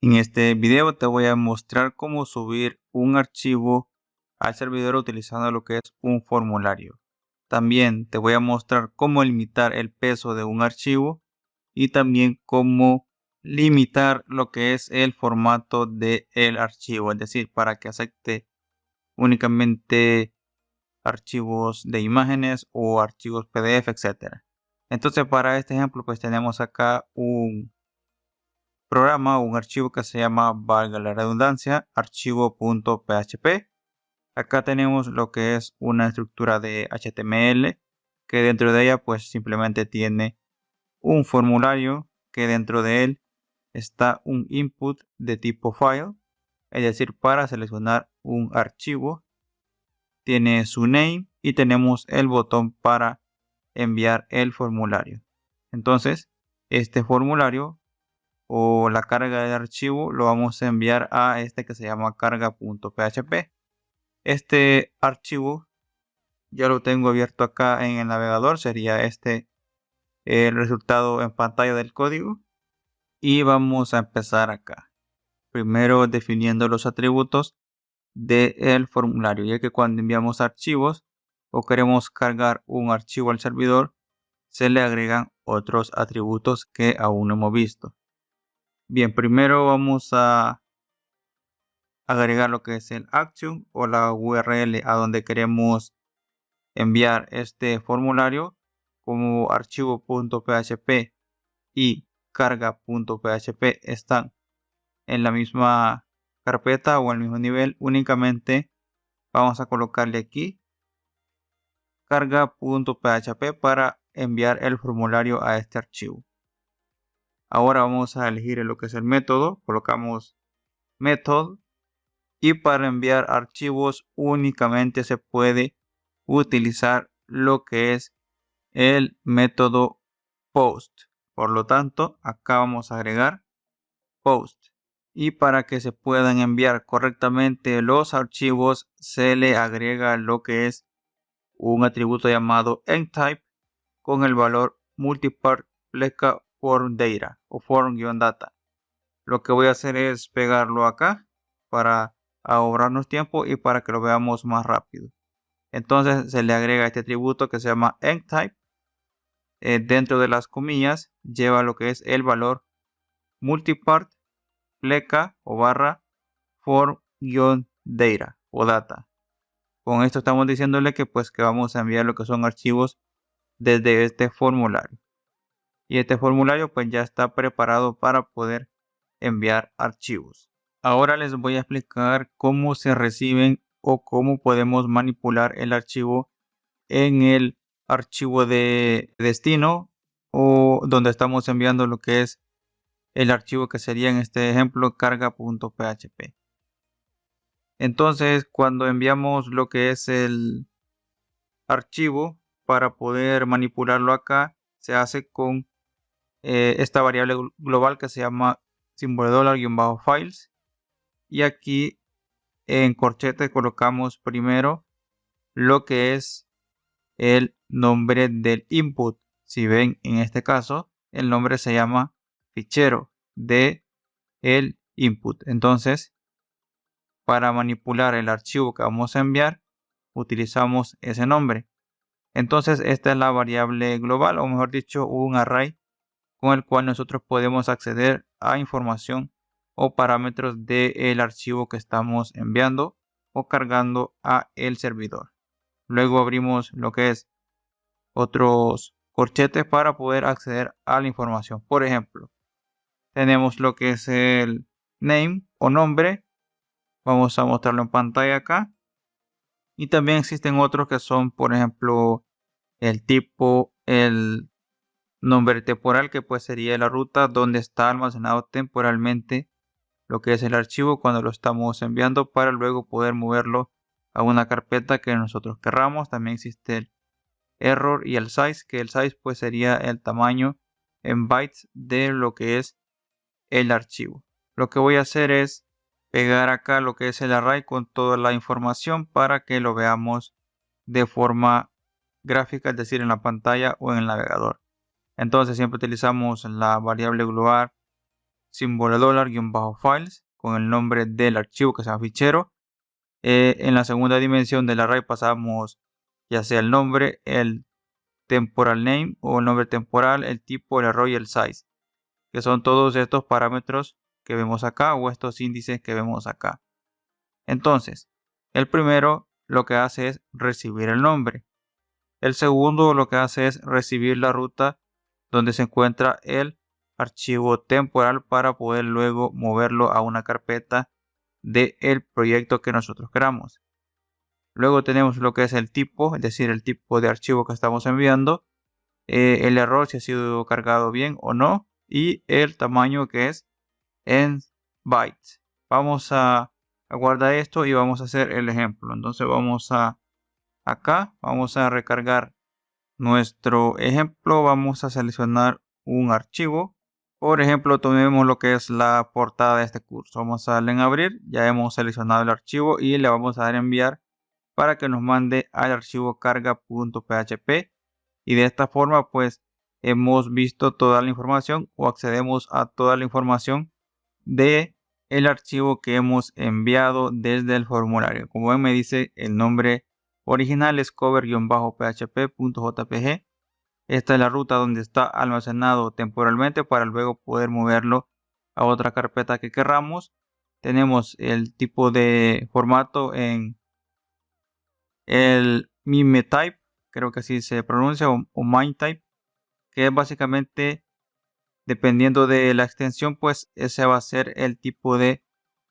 En este video te voy a mostrar cómo subir un archivo al servidor utilizando lo que es un formulario. También te voy a mostrar cómo limitar el peso de un archivo y también cómo limitar lo que es el formato del archivo, es decir, para que acepte únicamente archivos de imágenes o archivos PDF, etcétera. Entonces, para este ejemplo, pues tenemos acá un programa o un archivo que se llama, valga la redundancia, archivo.php. Acá tenemos lo que es una estructura de HTML que dentro de ella pues simplemente tiene un formulario que dentro de él está un input de tipo file, es decir, para seleccionar un archivo. Tiene su name y tenemos el botón para enviar el formulario. Entonces, este formulario o la carga de archivo lo vamos a enviar a este que se llama carga.php. Este archivo ya lo tengo abierto acá en el navegador, sería este el resultado en pantalla del código. Y vamos a empezar acá. Primero definiendo los atributos del formulario, ya que cuando enviamos archivos o queremos cargar un archivo al servidor, se le agregan otros atributos que aún no hemos visto. Bien, primero vamos a agregar lo que es el action o la URL a donde queremos enviar este formulario, como archivo.php y carga.php están en la misma carpeta o al mismo nivel. Únicamente vamos a colocarle aquí carga.php para enviar el formulario a este archivo. Ahora vamos a elegir lo que es el método, colocamos method. Y para enviar archivos únicamente se puede utilizar lo que es el método post. Por lo tanto, acá vamos a agregar post. Y para que se puedan enviar correctamente los archivos, se le agrega lo que es un atributo llamado entype con el valor multipart pleca form data o form-data. Lo que voy a hacer es pegarlo acá para ahorrarnos tiempo y para que lo veamos más rápido. Entonces se le agrega este atributo que se llama entype. Dentro de las comillas lleva lo que es el valor multipart pleca o barra form-data o data. Con esto estamos diciéndole que pues que vamos a enviar lo que son archivos desde este formulario. Y este formulario pues ya está preparado para poder enviar archivos. Ahora les voy a explicar cómo se reciben o cómo podemos manipular el archivo en el archivo de destino o donde estamos enviando lo que es el archivo que sería en este ejemplo carga.php. Entonces, cuando enviamos lo que es el archivo, para poder manipularlo acá, se hace con esta variable global que se llama símbolo de $-files. Y aquí en corchete colocamos primero lo que es el nombre del input. Si ven, en este caso el nombre se llama fichero de el input. Entonces, para manipular el archivo que vamos a enviar, utilizamos ese nombre. Entonces, esta es la variable global, o mejor dicho, un array con el cual nosotros podemos acceder a información o parámetros del archivo que estamos enviando o cargando a el servidor. Luego abrimos lo que es otros corchetes para poder acceder a la información. Por ejemplo, tenemos lo que es el name o nombre. Vamos a mostrarlo en pantalla acá. Y también existen otros que son, por ejemplo, el tipo, el nombre temporal, que pues sería la ruta donde está almacenado temporalmente lo que es el archivo cuando lo estamos enviando, para luego poder moverlo a una carpeta que nosotros querramos. También existe el error y el size, que el size pues sería el tamaño en bytes de lo que es el archivo. Lo que voy a hacer es pegar acá lo que es el array con toda la información para que lo veamos de forma gráfica, es decir, en la pantalla o en el navegador. Entonces siempre utilizamos la variable global símbolo $-files con el nombre del archivo que sea fichero. En la segunda dimensión del array pasamos ya sea el nombre, el temporal name o el nombre temporal, el tipo, el array y el size, que son todos estos parámetros que vemos acá o estos índices que vemos acá. Entonces, el primero lo que hace es recibir el nombre. El segundo lo que hace es recibir la ruta donde se encuentra el archivo temporal para poder luego moverlo a una carpeta del proyecto que nosotros queramos. Luego tenemos lo que es el tipo, es decir, el tipo de archivo que estamos enviando, el error si ha sido cargado bien o no y el tamaño que es en bytes. Vamos a guardar esto y vamos a hacer el ejemplo. Entonces vamos a acá, vamos a recargar nuestro ejemplo, vamos a seleccionar un archivo. Por ejemplo, tomemos lo que es la portada de este curso. Vamos a darle en abrir, ya hemos seleccionado el archivo y le vamos a dar en enviar para que nos mande al archivo carga.php y de esta forma pues hemos visto toda la información o accedemos a toda la información de el archivo que hemos enviado desde el formulario. Como ven, me dice el nombre original es cover-php.jpg. Esta es la ruta donde está almacenado temporalmente para luego poder moverlo a otra carpeta que querramos. Tenemos el tipo de formato en el mime type, creo que así se pronuncia, o mime type, que es básicamente, dependiendo de la extensión, pues ese va a ser el tipo de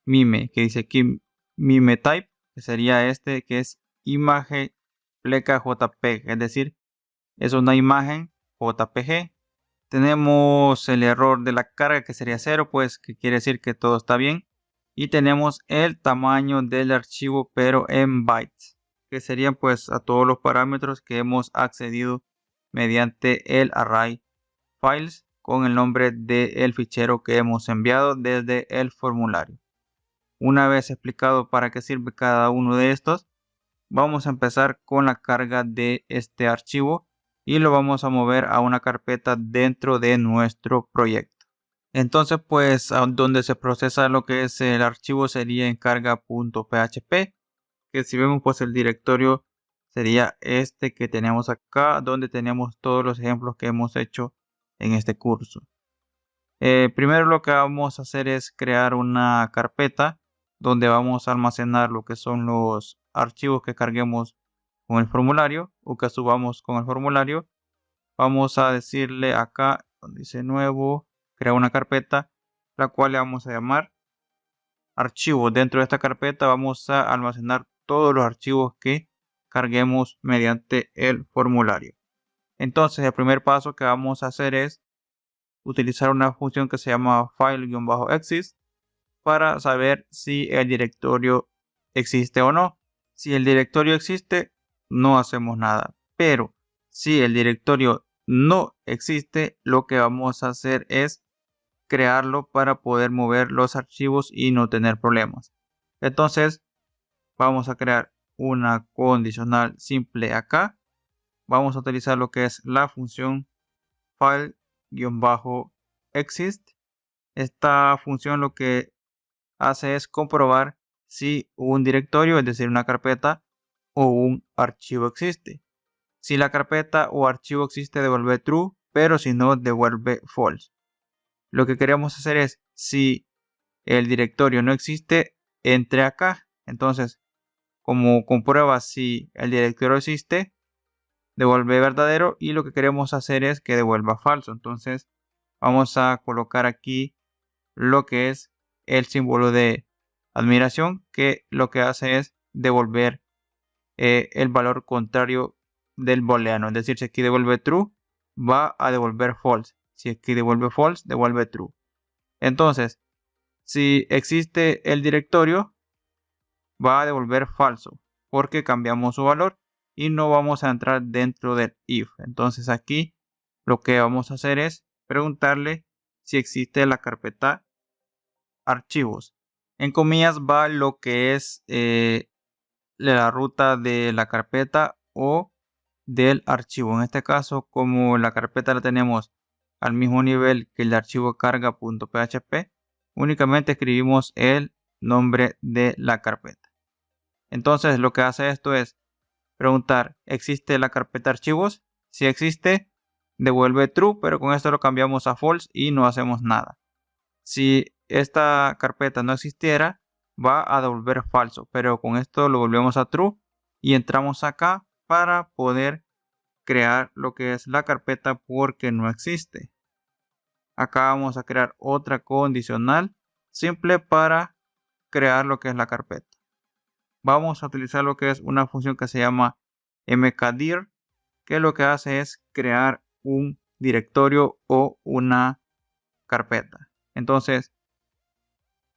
mime, que dice aquí mime type, que sería este, que es imagen pleca JPG, es decir, es una imagen JPG. Tenemos el error de la carga, que sería 0, pues que quiere decir que todo está bien. Y tenemos el tamaño del archivo, pero en bytes, que serían pues a todos los parámetros que hemos accedido mediante el array files con el nombre del fichero que hemos enviado desde el formulario. Una vez explicado para qué sirve cada uno de estos, vamos a empezar con la carga de este archivo y lo vamos a mover a una carpeta dentro de nuestro proyecto. Entonces pues donde se procesa lo que es el archivo sería en carga.php, que si vemos pues el directorio sería este que tenemos acá, donde tenemos todos los ejemplos que hemos hecho en este curso. Primero lo que vamos a hacer es crear una carpeta donde vamos a almacenar lo que son los archivos que carguemos con el formulario o que subamos con el formulario. Vamos a decirle acá donde dice nuevo, crear una carpeta, la cual le vamos a llamar archivos. Dentro de esta carpeta vamos a almacenar todos los archivos que carguemos mediante el formulario. Entonces el primer paso que vamos a hacer es utilizar una función que se llama file-exist para saber si el directorio existe o no. Si el directorio existe, no hacemos nada. Pero si el directorio no existe, lo que vamos a hacer es crearlo para poder mover los archivos y no tener problemas. Entonces vamos a crear una condicional simple acá. Vamos a utilizar lo que es la función file-exist. Esta función lo que hace es comprobar si un directorio, es decir, una carpeta o un archivo existe. Si la carpeta o archivo existe, devuelve true, pero si no, devuelve false. Lo que queremos hacer es, si el directorio no existe, entre acá. Entonces, como comprueba si el directorio existe, devuelve verdadero, y lo que queremos hacer es que devuelva falso. Entonces, vamos a colocar aquí lo que es el símbolo de admiración, que lo que hace es devolver el valor contrario del booleano. Es decir, si aquí devuelve true, va a devolver false. Si aquí devuelve false, devuelve true. Entonces, si existe el directorio, va a devolver falso, porque cambiamos su valor y no vamos a entrar dentro del if. Entonces aquí lo que vamos a hacer es preguntarle si existe la carpeta archivos. En comillas va lo que es la ruta de la carpeta o del archivo. En este caso, como la carpeta la tenemos al mismo nivel que el archivo carga.php, únicamente escribimos el nombre de la carpeta. Entonces lo que hace esto es preguntar, ¿existe la carpeta archivos? Si existe, devuelve true, pero con esto lo cambiamos a false y no hacemos nada. Si esta carpeta no existiera, va a devolver falso, pero con esto lo volvemos a true y entramos acá para poder crear lo que es la carpeta porque no existe. Acá vamos a crear otra condicional simple para crear lo que es la carpeta. Vamos a utilizar lo que es una función que se llama mkdir, que lo que hace es crear un directorio o una carpeta. Entonces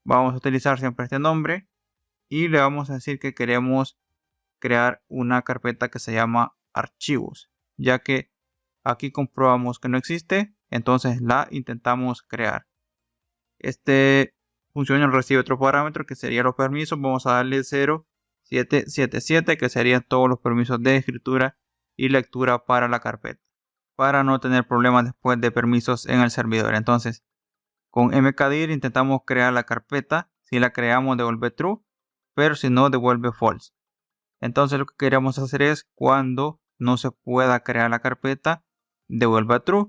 vamos a utilizar siempre este nombre y le vamos a decir que queremos crear una carpeta que se llama archivos, ya que aquí comprobamos que no existe, entonces la intentamos crear. Este función recibe otro parámetro que sería los permisos. Vamos a darle 0777, que serían todos los permisos de escritura y lectura para la carpeta, para no tener problemas después de permisos en el servidor. Entonces con mkdir intentamos crear la carpeta. Si la creamos devuelve true, pero si no devuelve false. Entonces lo que queremos hacer es cuando no se pueda crear la carpeta devuelva true.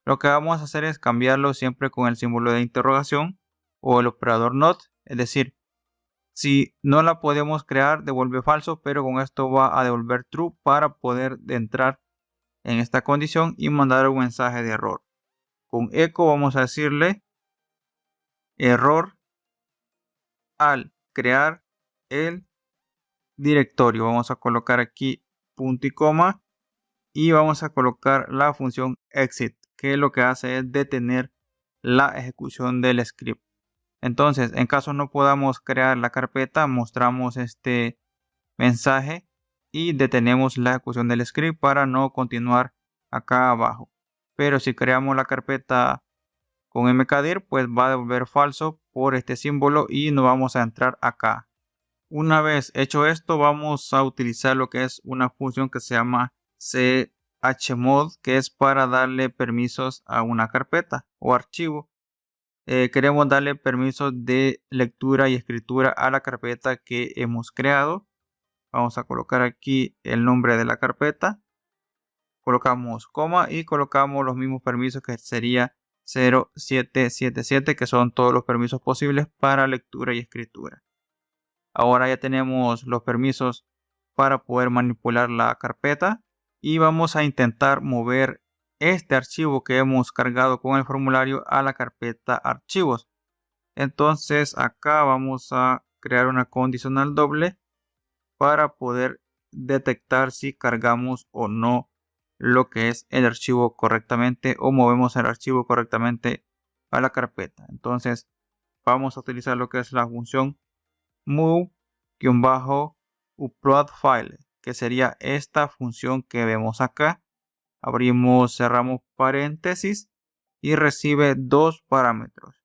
Lo que vamos a hacer es cambiarlo siempre con el símbolo de interrogación o el operador not. Es decir, si no la podemos crear devuelve falso, pero con esto va a devolver true para poder entrar en esta condición y mandar un mensaje de error. Con echo vamos a decirle error al crear el directorio. Vamos a colocar aquí punto y coma y vamos a colocar la función exit, que lo que hace es detener la ejecución del script. Entonces, en caso no podamos crear la carpeta, mostramos este mensaje y detenemos la ejecución del script para no continuar acá abajo. Pero si creamos la carpeta con mkdir, pues va a devolver falso por este símbolo y no vamos a entrar acá. Una vez hecho esto, vamos a utilizar lo que es una función que se llama chmod, que es para darle permisos a una carpeta o archivo. Queremos darle permisos de lectura y escritura a la carpeta que hemos creado. Vamos a colocar aquí el nombre de la carpeta, colocamos coma y colocamos los mismos permisos que sería 0777, que son todos los permisos posibles para lectura y escritura. Ahora ya tenemos los permisos para poder manipular la carpeta y vamos a intentar mover este archivo que hemos cargado con el formulario a la carpeta archivos. Entonces acá vamos a crear una condicional doble para poder detectar si cargamos o no lo que es el archivo correctamente o movemos el archivo correctamente a la carpeta. Entonces vamos a utilizar lo que es la función move-upload file, que sería esta función que vemos acá. Abrimos, cerramos paréntesis y recibe dos parámetros.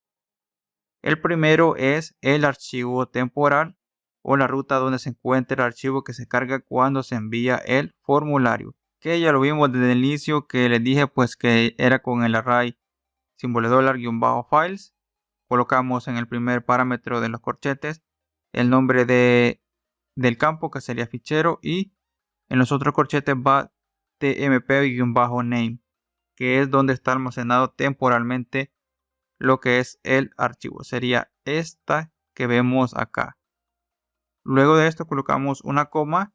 El primero es el archivo temporal o la ruta donde se encuentra el archivo que se carga cuando se envía el formulario, que ya lo vimos desde el inicio, que les dije pues que era con el array símbolo $-files. Colocamos en el primer parámetro de los corchetes el nombre del campo, que sería fichero, y en los otros corchetes va tmp-name, que es donde está almacenado temporalmente lo que es el archivo. Sería esta que vemos acá. Luego de esto colocamos una coma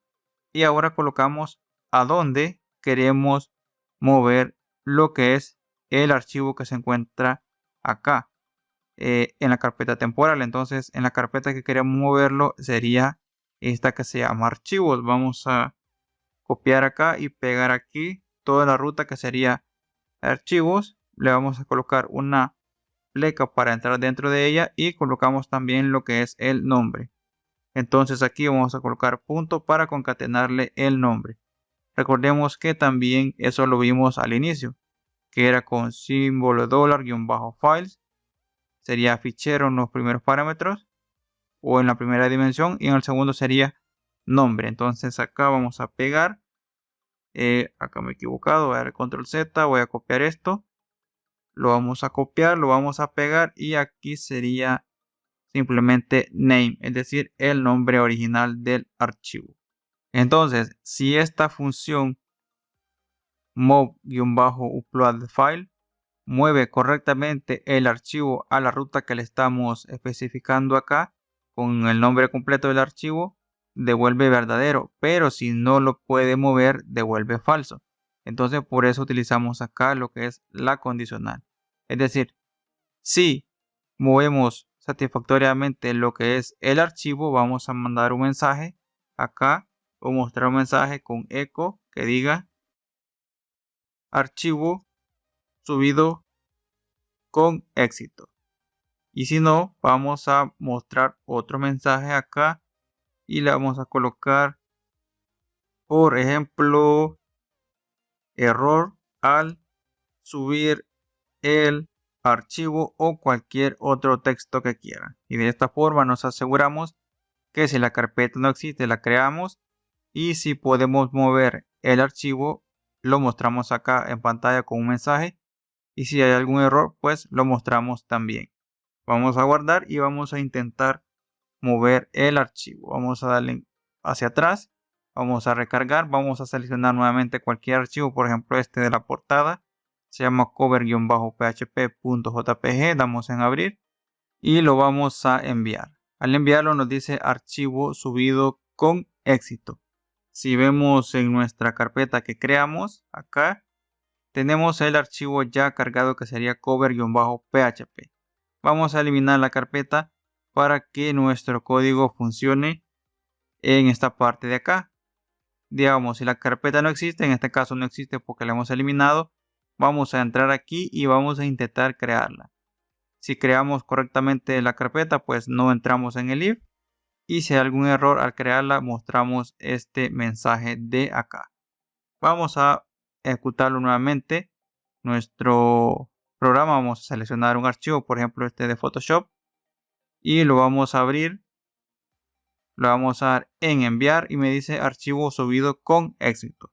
y ahora colocamos a dónde queremos mover lo que es el archivo que se encuentra acá en la carpeta temporal. Entonces en la carpeta que queremos moverlo sería esta que se llama archivos. Vamos a copiar acá y pegar aquí toda la ruta que sería archivos. Le vamos a colocar una pleca para entrar dentro de ella y colocamos también lo que es el nombre. Entonces aquí vamos a colocar punto para concatenarle el nombre. Recordemos que también eso lo vimos al inicio, que era con símbolo $-files. Sería fichero en los primeros parámetros o en la primera dimensión y en el segundo sería nombre. Entonces acá vamos a pegar. Acá me he equivocado, voy a dar control Z, voy a copiar esto. lo vamos a copiar, lo vamos a pegar y aquí sería simplemente name, es decir, el nombre original del archivo. Entonces, si esta función move-upload file mueve correctamente el archivo a la ruta que le estamos especificando acá con el nombre completo del archivo, devuelve verdadero, pero si no lo puede mover, devuelve falso. Entonces, por eso utilizamos acá lo que es la condicional. Es decir, si movemos satisfactoriamente lo que es el archivo, vamos a mandar un mensaje acá o mostrar un mensaje con eco que diga archivo subido con éxito. Y si no, vamos a mostrar otro mensaje acá y le vamos a colocar, por ejemplo, error al subir el archivo o cualquier otro texto que quieran. Y de esta forma nos aseguramos que si la carpeta no existe, la creamos, y si podemos mover el archivo, lo mostramos acá en pantalla con un mensaje, y si hay algún error, pues lo mostramos también. Vamos a guardar y vamos a intentar mover el archivo. Vamos a darle hacia atrás, vamos a recargar, vamos a seleccionar nuevamente cualquier archivo, por ejemplo este de la portada, se llama cover-php.jpg, damos en abrir y lo vamos a enviar. Al enviarlo nos dice archivo subido con éxito. Si vemos en nuestra carpeta que creamos, acá tenemos el archivo ya cargado que sería cover-php. Vamos a eliminar la carpeta para que nuestro código funcione en esta parte de acá. Digamos, si la carpeta no existe, en este caso no existe porque la hemos eliminado, vamos a entrar aquí y vamos a intentar crearla. Si creamos correctamente la carpeta, pues no entramos en el if. Y si hay algún error al crearla, mostramos este mensaje de acá. Vamos a ejecutarlo nuevamente. Nuestro programa, vamos a seleccionar un archivo, por ejemplo este de Photoshop. Y lo vamos a abrir. Lo vamos a dar en enviar y me dice archivo subido con éxito.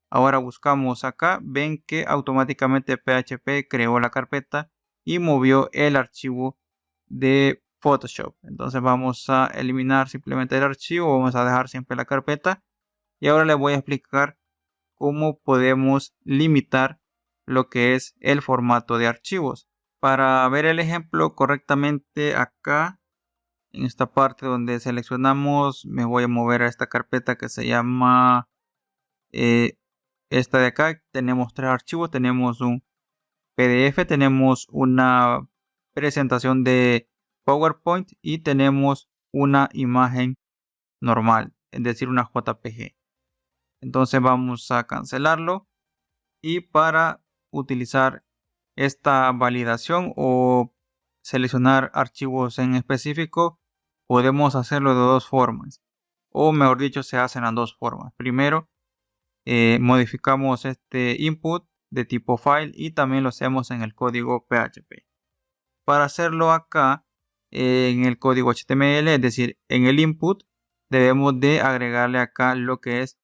Ahora buscamos acá, ven que automáticamente PHP creó la carpeta y movió el archivo de Photoshop. Entonces vamos a eliminar simplemente el archivo, vamos a dejar siempre la carpeta y ahora les voy a explicar cómo podemos limitar lo que es el formato de archivos. Para ver el ejemplo correctamente acá, en esta parte donde seleccionamos, me voy a mover a esta carpeta que se llama esta de acá. Tenemos tres archivos, tenemos un PDF, tenemos una presentación de PowerPoint y tenemos una imagen normal, es decir, una JPG. Entonces vamos a cancelarlo y para utilizar esta validación o seleccionar archivos en específico, podemos hacerlo de dos formas, o mejor dicho, se hacen las dos formas. Primero, modificamos este input de tipo file y también lo hacemos en el código PHP. Para hacerlo acá en el código HTML, es decir, en el input, debemos de agregarle acá lo que es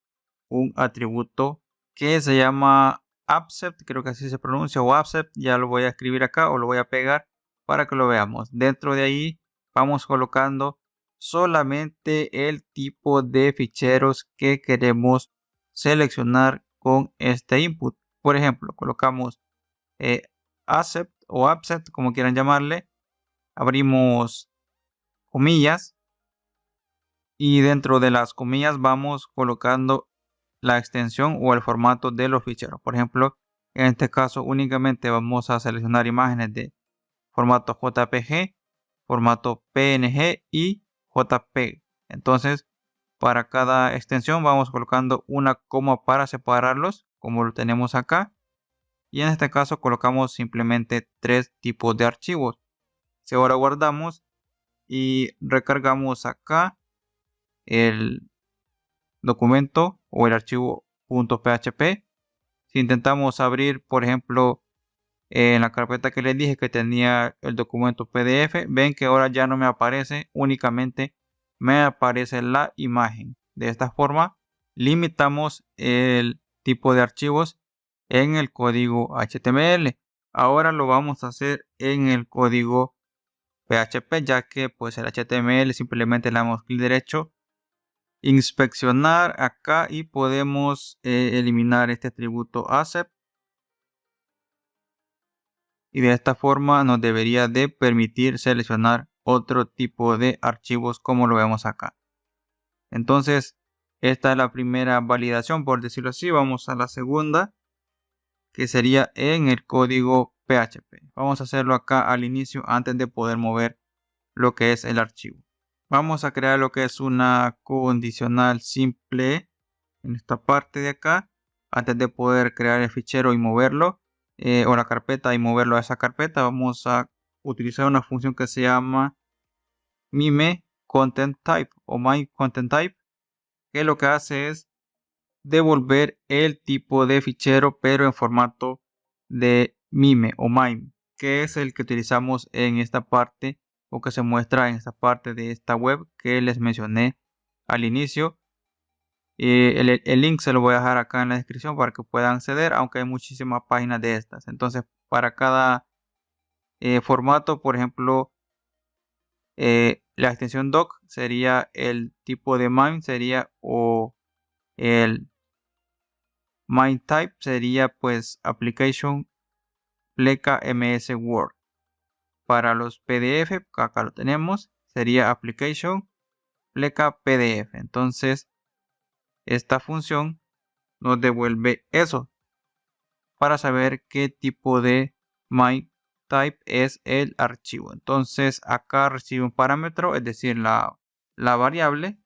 un atributo que se llama accept, creo que así se pronuncia, o accept. Ya lo voy a escribir acá o lo voy a pegar para que lo veamos. Dentro de ahí vamos colocando solamente el tipo de ficheros que queremos seleccionar con este input. Por ejemplo, colocamos accept o accept, como quieran llamarle, abrimos comillas y dentro de las comillas vamos colocando la extensión o el formato de los ficheros. Por ejemplo, en este caso únicamente vamos a seleccionar imágenes de formato JPG, formato PNG y JPEG. Entonces, para cada extensión vamos colocando una coma para separarlos, como lo tenemos acá. Y en este caso colocamos simplemente tres tipos de archivos. Si ahora guardamos y recargamos acá el documento o el archivo .php. Si intentamos abrir, por ejemplo, en la carpeta que les dije que tenía el documento PDF, ven que ahora ya no me aparece, únicamente me aparece la imagen. De esta forma, limitamos el tipo de archivos en el código HTML. Ahora lo vamos a hacer en el código PHP, ya que pues el HTML simplemente le damos clic derecho, inspeccionar acá y podemos eliminar este atributo accept, y de esta forma nos debería de permitir seleccionar otro tipo de archivos como lo vemos acá. Entonces esta es la primera validación, por decirlo así. Vamos a la segunda, que sería en el código PHP. Vamos a hacerlo acá al inicio antes de poder mover lo que es el archivo. Vamos a crear lo que es una condicional simple en esta parte de acá antes de poder crear el fichero y moverlo, o la carpeta y moverlo a esa carpeta. Vamos a utilizar una función que se llama mime content type o my content type, que lo que hace es devolver el tipo de fichero pero en formato de mime o mime, que es el que utilizamos en esta parte o que se muestra en esta parte de esta web que les mencioné al inicio. El link se lo voy a dejar acá en la descripción para que puedan acceder, aunque hay muchísimas páginas de estas. Entonces para cada formato, por ejemplo, la extensión doc sería el tipo de mime, sería, o el my type sería pues application pleca ms word. Para los pdf, acá lo tenemos, sería application pleca pdf. Entonces esta función nos devuelve eso para saber qué tipo de my type es el archivo. Entonces acá recibe un parámetro, es decir, la variable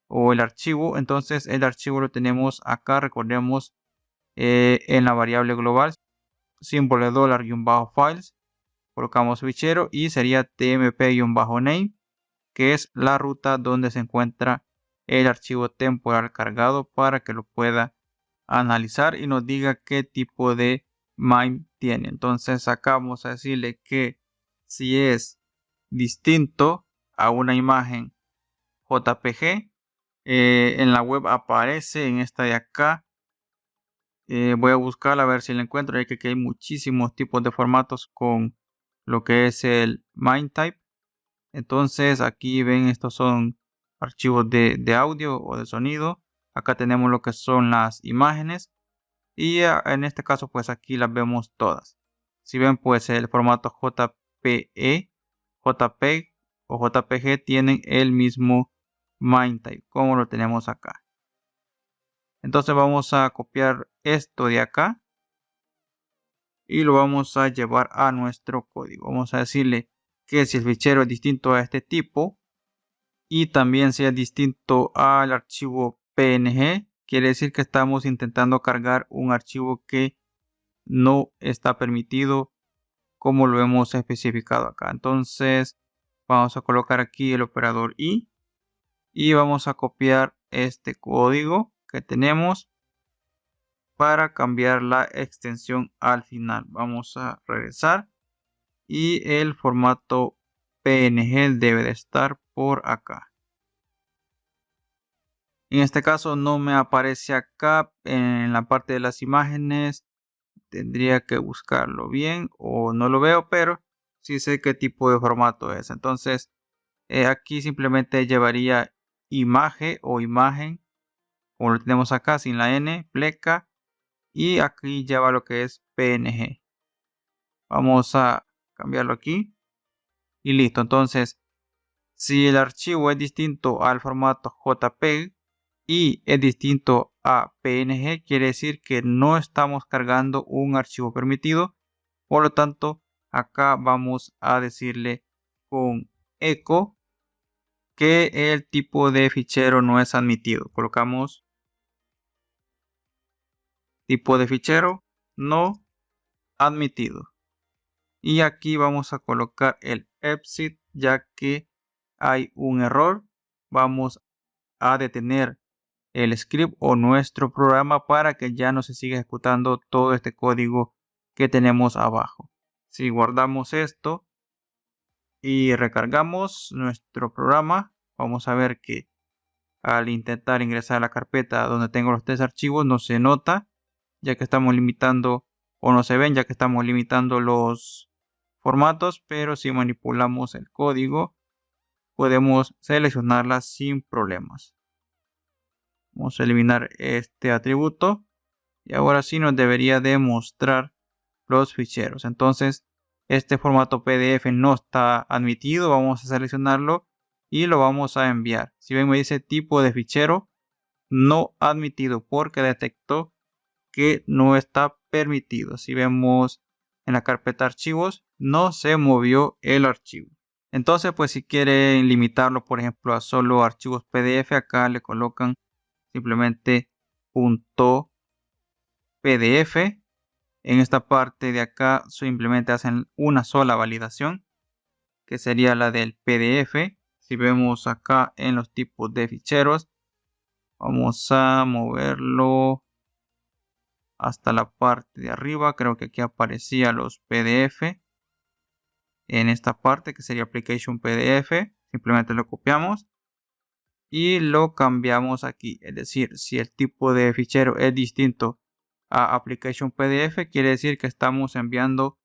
o el archivo. Entonces el archivo lo tenemos acá, recordemos, en la variable global, símbolo de $-files, colocamos fichero y sería tmp-name, que es la ruta donde se encuentra el archivo temporal cargado, para que lo pueda analizar y nos diga qué tipo de MIME tiene. Entonces acá vamos a decirle que si es distinto a una imagen JPG, en la web aparece en esta de acá. Voy a buscar a ver si la encuentro, ya que aquí hay muchísimos tipos de formatos con lo que es el MIME type. Entonces aquí ven, estos son archivos de audio o de sonido. Acá tenemos lo que son las imágenes y en este caso pues aquí las vemos todas. Si ven, pues el formato JPE, JPEG o JPG tienen el mismo MIME type como lo tenemos acá. Entonces vamos a copiar esto de acá y lo vamos a llevar a nuestro código. Vamos a decirle que si el fichero es distinto a este tipo y también sea distinto al archivo PNG, quiere decir que estamos intentando cargar un archivo que no está permitido como lo hemos especificado acá. Entonces vamos a colocar aquí el operador y vamos a copiar este código que tenemos para cambiar la extensión al final. Vamos a regresar y el formato PNG debe de estar por acá. En este caso no me aparece acá en la parte de las imágenes. Tendría que buscarlo bien o no lo veo, pero sí sé qué tipo de formato es. Entonces aquí simplemente llevaría imagen o imagen, como lo tenemos acá sin la N, pleca, y aquí lleva lo que es PNG. Vamos a cambiarlo aquí y listo. Entonces si el archivo es distinto al formato JPEG y es distinto a PNG, quiere decir que no estamos cargando un archivo permitido. Por lo tanto, acá vamos a decirle con eco que el tipo de fichero no es admitido. Colocamos tipo de fichero no admitido. Y aquí vamos a colocar el exit, ya que hay un error. Vamos a detener el script o nuestro programa para que ya no se siga ejecutando todo este código que tenemos abajo. Si guardamos esto y recargamos nuestro programa, vamos a ver que al intentar ingresar a la carpeta donde tengo los tres archivos no se nota, ya que estamos limitando o no se ven ya que estamos limitando los formatos, pero si manipulamos el código podemos seleccionarlas sin problemas. Vamos a eliminar este atributo y ahora sí nos debería de mostrar los ficheros. Entonces este formato PDF no está admitido, vamos a seleccionarlo y lo vamos a enviar. Si ven, me dice tipo de fichero no admitido porque detectó que no está permitido. Si vemos en la carpeta archivos, no se movió el archivo. Entonces, pues si quieren limitarlo, por ejemplo, a solo archivos PDF, acá le colocan simplemente .pdf. En esta parte de acá simplemente hacen una sola validación, que sería la del PDF. Si vemos acá en los tipos de ficheros, vamos a moverlo hasta la parte de arriba. Creo que aquí aparecía los PDF. En esta parte que sería Application PDF, simplemente lo copiamos y lo cambiamos aquí. Es decir, si el tipo de fichero es distinto a Application PDF, quiere decir que estamos enviando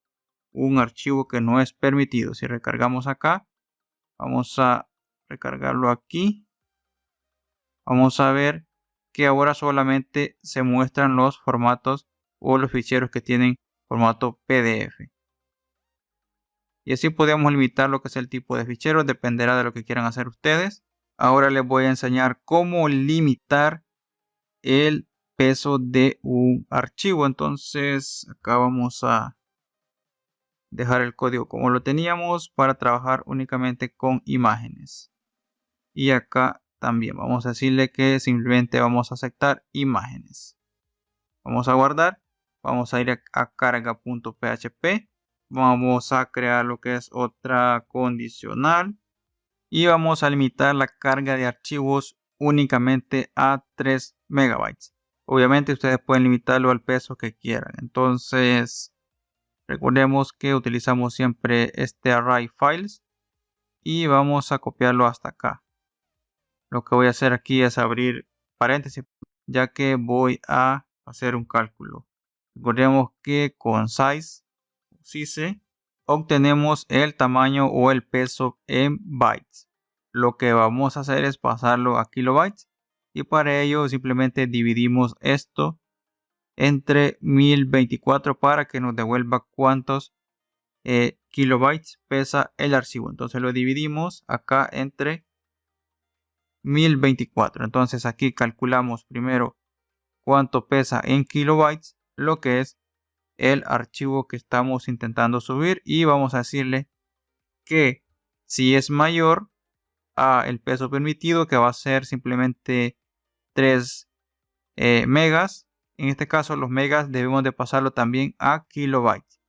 un archivo que no es permitido. Si recargamos acá, vamos a recargarlo aquí. Vamos a ver que ahora solamente se muestran los formatos o los ficheros que tienen formato PDF. Y así podemos limitar lo que es el tipo de fichero, dependerá de lo que quieran hacer ustedes. Ahora les voy a enseñar cómo limitar el peso de un archivo. Entonces acá vamos a dejar el código como lo teníamos para trabajar únicamente con imágenes. Y acá también vamos a decirle que simplemente vamos a aceptar imágenes. Vamos a guardar, vamos a ir a carga.php, vamos a crear lo que es otra condicional y vamos a limitar la carga de archivos únicamente a 3 megabytes. Obviamente ustedes pueden limitarlo al peso que quieran. Entonces recordemos que utilizamos siempre este array files y vamos a copiarlo hasta acá. Lo que voy a hacer aquí es abrir paréntesis, ya que voy a hacer un cálculo. Recordemos que con size obtenemos el tamaño o el peso en bytes. Lo que vamos a hacer es pasarlo a kilobytes y para ello simplemente dividimos esto entre 1024 para que nos devuelva cuántos kilobytes pesa el archivo. Entonces lo dividimos acá entre 1024. Entonces aquí calculamos primero cuánto pesa en kilobytes lo que es el archivo que estamos intentando subir y vamos a decirle que si es mayor a el peso permitido, que va a ser simplemente 3 megas, en este caso los megas debemos de pasarlo también a kilobytes.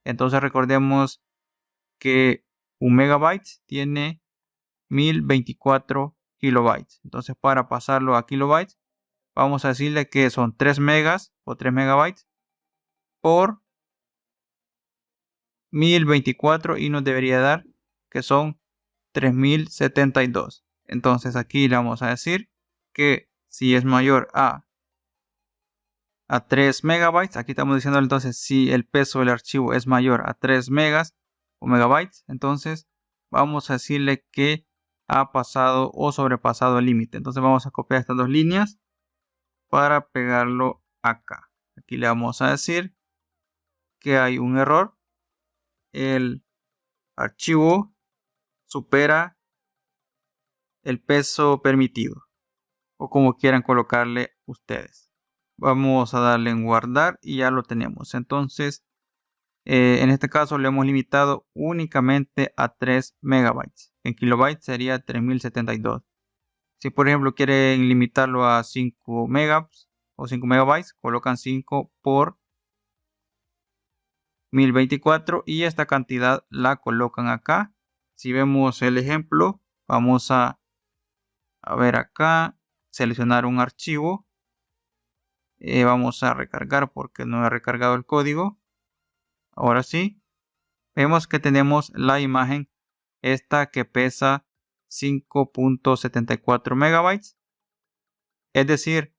Entonces recordemos que un megabyte tiene 1024 kilobytes. Entonces para pasarlo a kilobytes vamos a decirle que son 3 megas o 3 megabytes por 1024 y nos debería dar que son 3072. Entonces aquí le vamos a decir que si es mayor a 3 megabytes, aquí estamos diciendo entonces si el peso del archivo es mayor a 3 megas o megabytes, entonces vamos a decirle que ha pasado o sobrepasado el límite. Entonces vamos a copiar estas dos líneas para pegarlo acá. Aquí le vamos a decir que hay un error. El archivo supera el peso permitido o como quieran colocarle ustedes. Vamos a darle en guardar y ya lo tenemos. Entonces en este caso le hemos limitado únicamente a 3 megabytes. En kilobytes sería 3072. Si por ejemplo quieren limitarlo a 5 megas o 5 megabytes, colocan 5 por 1024 y esta cantidad la colocan acá. Si vemos el ejemplo, vamos a ver acá, seleccionar un archivo. Vamos a recargar porque no he recargado el código. Ahora sí, vemos que tenemos la imagen esta que pesa 5.74 megabytes. Es decir,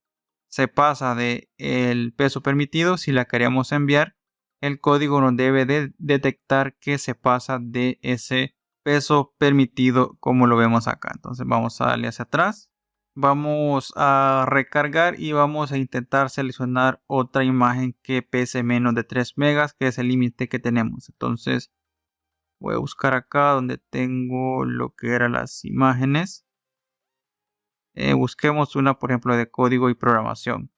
se pasa de el peso permitido, si la queremos enviar, el código nos debe de detectar que se pasa de ese peso permitido, como lo vemos acá. Entonces vamos a darle hacia atrás, vamos a recargar y vamos a intentar seleccionar otra imagen que pese menos de 3 megas, que es el límite que tenemos. Entonces voy a buscar acá donde tengo lo que eran las imágenes. Busquemos una, por ejemplo, de código y programación.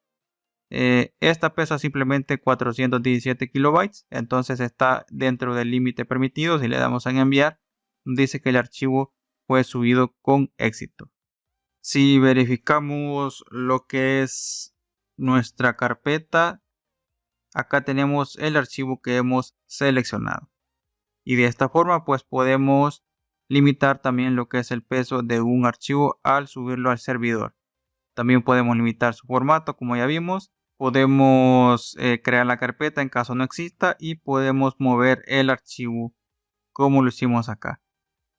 Esta pesa simplemente 417 kilobytes, entonces está dentro del límite permitido. Si le damos en enviar, dice que el archivo fue subido con éxito. Si verificamos lo que es nuestra carpeta, acá tenemos el archivo que hemos seleccionado. Y de esta forma pues podemos limitar también lo que es el peso de un archivo al subirlo al servidor. También podemos limitar su formato, como ya vimos. Podemos crear la carpeta en caso no exista y podemos mover el archivo como lo hicimos acá.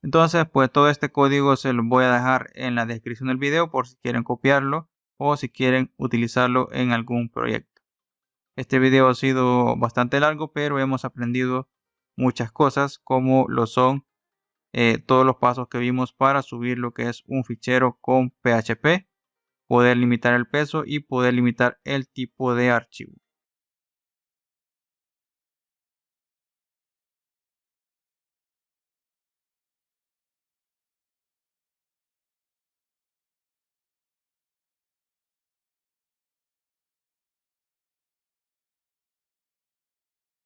Entonces pues todo este código se lo voy a dejar en la descripción del video por si quieren copiarlo o si quieren utilizarlo en algún proyecto. Este video ha sido bastante largo, pero hemos aprendido muchas cosas, como lo son todos los pasos que vimos para subir lo que es un fichero con PHP, poder limitar el peso y poder limitar el tipo de archivo.